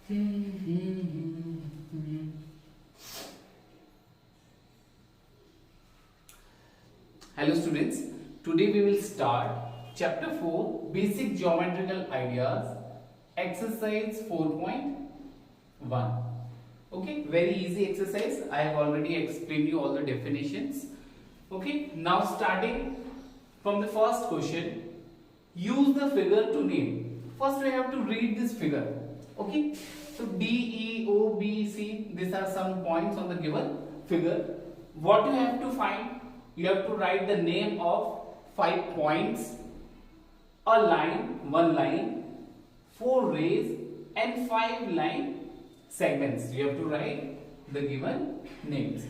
Hello students, today we will start chapter 4 basic geometrical ideas exercise 4.1. Okay, very easy exercise. I have already explained you all the definitions. Okay, now starting from the first question, use the figure to name. First we have to read this figure. Okay, so D, E, O, B, C, these are some points on the given figure. What you have to find? You have to write the name of 5 points, a line, 1 line, 4 rays and 5 line segments. You have to write the given names.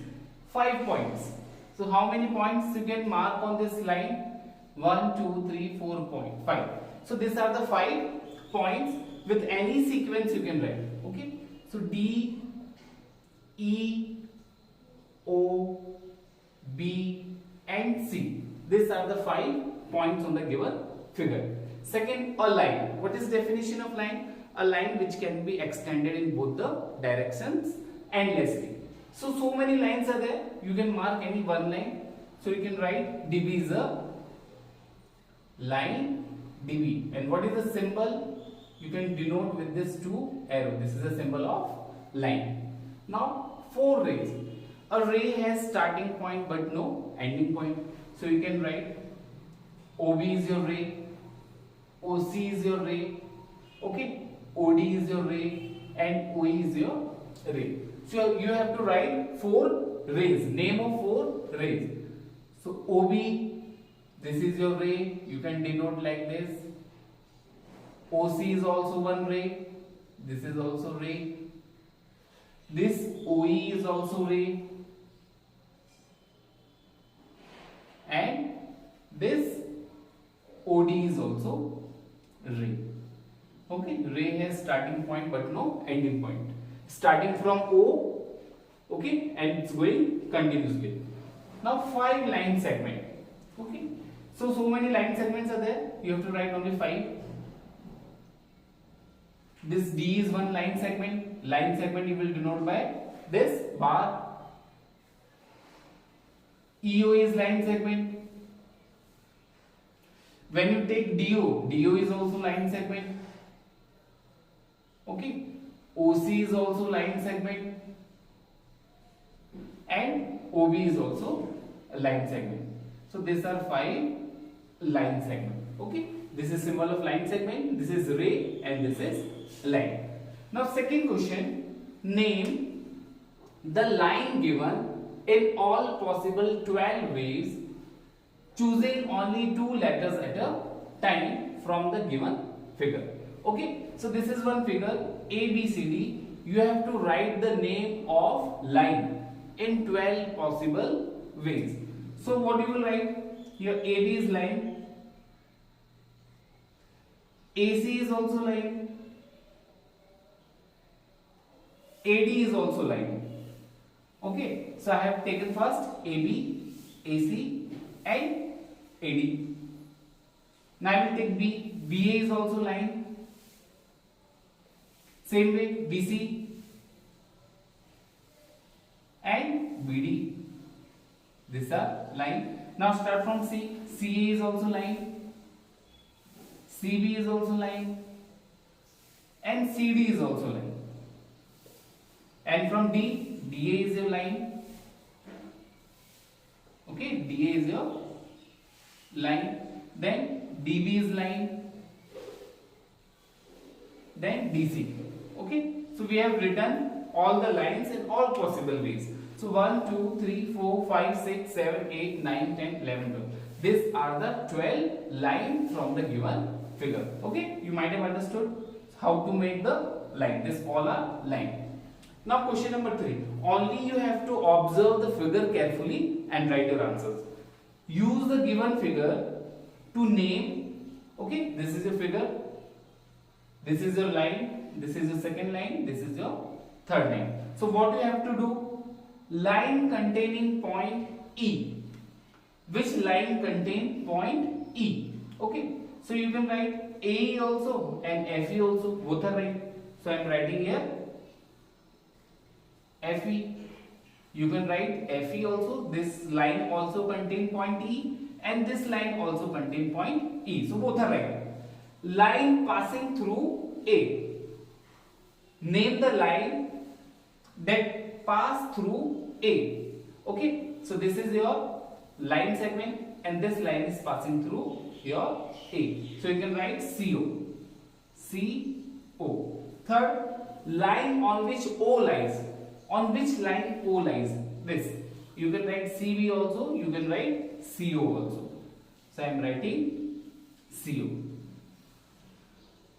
5 points. So how many points you can mark on this line? 1, 2, 3, 4 point, 5. So these are the 5 points. With any sequence you can write. Okay. So D, E, O, B and C. These are the 5 points on the given figure. Second, a line. What is definition of line? A line which can be extended in both the directions endlessly. So many lines are there. You can mark any one line. So you can write DB is a line DB. And what is the symbol? You can denote with this 2 arrow. This is a symbol of line. Now 4 rays. A ray has starting point but no ending point. So you can write OB is your ray, OC is your ray, okay, OD is your ray and OE is your ray. So you have to write 4 rays, name of 4 rays. So OB, this is your ray, you can denote like this. OC is also one ray, this is also ray. This OE is also ray. And this OD is also ray. Okay, ray has starting point but no ending point. Starting from O, okay, and it's going continuously. Now 5 line segment. Okay, so many line segments are there. You have to write only 5. This D is one line segment. Line segment you will denote by this bar. EO is line segment. When you take DO is also line segment. Okay. OC is also line segment. And OB is also a line segment. So these are 5 line segment. Okay. This is symbol of line segment. This is ray and this is line. Now second question. Name the line given in all possible 12 ways, choosing only 2 letters at a time from the given figure. Okay, so this is one figure ABCD. You have to write the name of line in 12 possible ways. So what you will write? Your AB is line, AC is also line, AD is also line. Okay, so I have taken first AB, AC and AD. Now I will take B. BA is also line. Same way BC and BD. These are line. Now start from C. CA is also line. CB is also line. And CD is also line. And from D, DA is your line. Okay, DA is your line. Then DB is line. Then DC. Okay, so we have written all the lines in all possible ways. So 1, 2, 3, 4, 5, 6, 7, 8, 9, 10, 11, 12. These are the 12 lines from the given figure. Okay, you might have understood how to make the line. These all are line. Now question number 3. Only you have to observe the figure carefully and write your answers. Use the given figure to name. Okay, this is your figure. This is your line. This is your second line. This is your third line. So what you have to do? Line containing point E. Which line contain point E? Okay, so you can write AE also and FE also. Both are right. So So I am writing here FE. You can write FE also. This line also contain point E and this line also contain point E. So both are right. Line passing through A. Name the line that pass through A. Okay. So this is your line segment and this line is passing through your A. So you can write CO. CO. Third, line on which O lies. On which line O lies? This. You can write CV also, you can write CO also. So I am writing CO.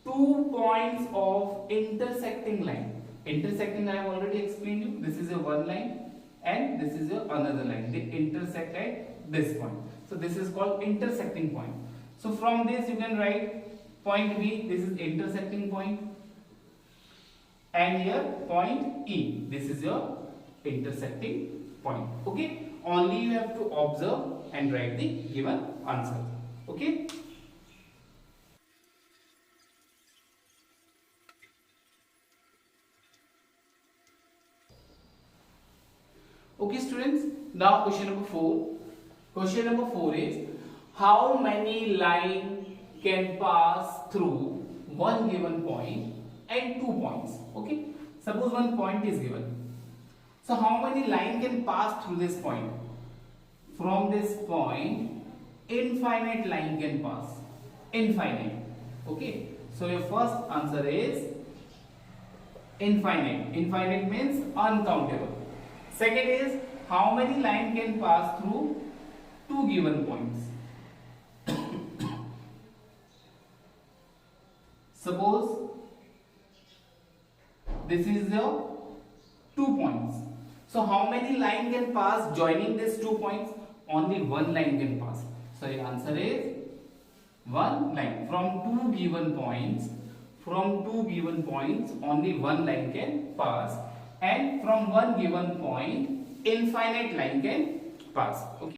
2 points of intersecting line. Intersecting I have already explained you. This is your one line and this is your another line. They intersect at this point. So this is called intersecting point. So from this you can write point B. This is intersecting point. And here point E. This is your intersecting point. Okay. Only you have to observe and write the given answer. Okay. Okay students, now question number 4. Question number 4 is, how many lines can pass through one given point and 2 points? Okay, suppose one point is given. So how many lines can pass through this point? From this point, infinite line can pass. Infinite. Okay, so your first answer is infinite. Infinite means uncountable. Second is, how many lines can pass through 2 given points? Suppose this is your 2 points. So how many lines can pass joining these 2 points? Only one line can pass. So your answer is one line. From 2 given points, only one line can pass. And from one given point, infinite line can pass. Okay.